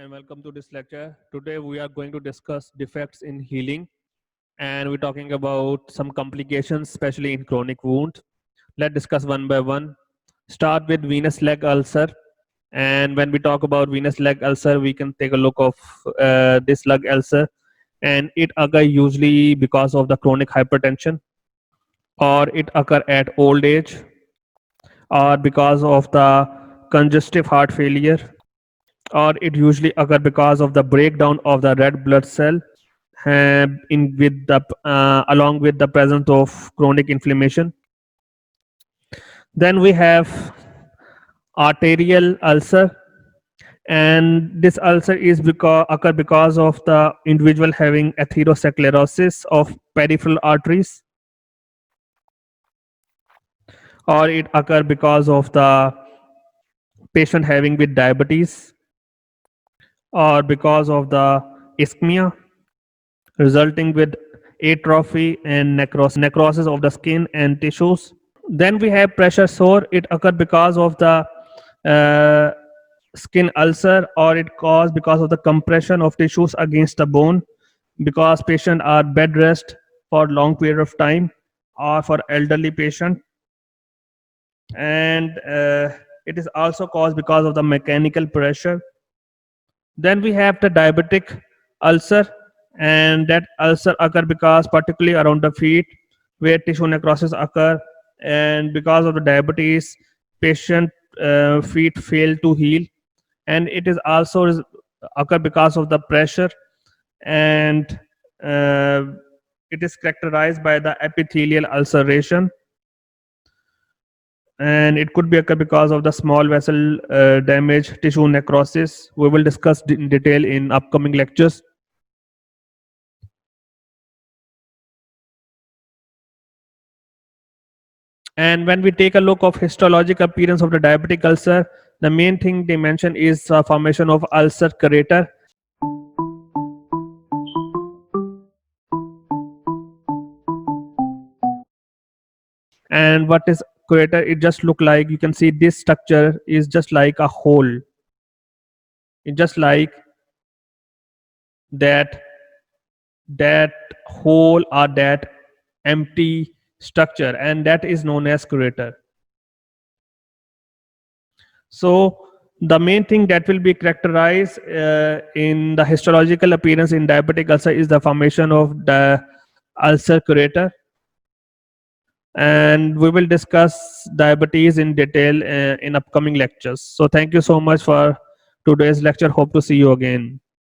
and welcome to this lecture. Today we are going to discuss defects in healing, and we're talking about some complications, especially in chronic wound. Let's discuss one by one. Start with venous leg ulcer, and when we talk about venous leg ulcer, we can take a look of this leg ulcer, and it occur usually because of the chronic hypertension, or it occur at old age, or because of the congestive heart failure, or it usually occur because of the breakdown of the red blood cell in with the along with the presence of chronic inflammation. Then we have arterial ulcer, and this ulcer is occur because of the individual having atherosclerosis of peripheral arteries, or it occur because of the patient having with diabetes, or because of the ischemia resulting with atrophy and necrosis of the skin and tissues. Then we have pressure sore. It occurred because of the uh, skin ulcer, or it caused because of the compression of tissues against the bone, because patients are bed rest for long period of time, or for elderly patient. And it is also caused because of the mechanical pressure. Then we have the diabetic ulcer, and that ulcer occur because particularly around the feet where tissue necrosis occur, and because of the diabetes, patient feet fail to heal, and it is also occur because of the pressure, and uh, it is characterized by the epithelial ulceration, and it could be occur because of the small vessel damage, tissue necrosis. We will discuss in detail in upcoming lectures. And when we take a look of histologic appearance of the diabetic ulcer, the main thing they mention is formation of ulcer crater. And what is crater? It just look like, you can see this structure is just like a hole. It just like that hole or that empty structure, and that is known as crater. So the main thing that will be characterized in the histological appearance in diabetic ulcer is the formation of the ulcer crater, and we will discuss diabetes in detail in upcoming lectures. So thank you so much for today's lecture. Hope to see you again.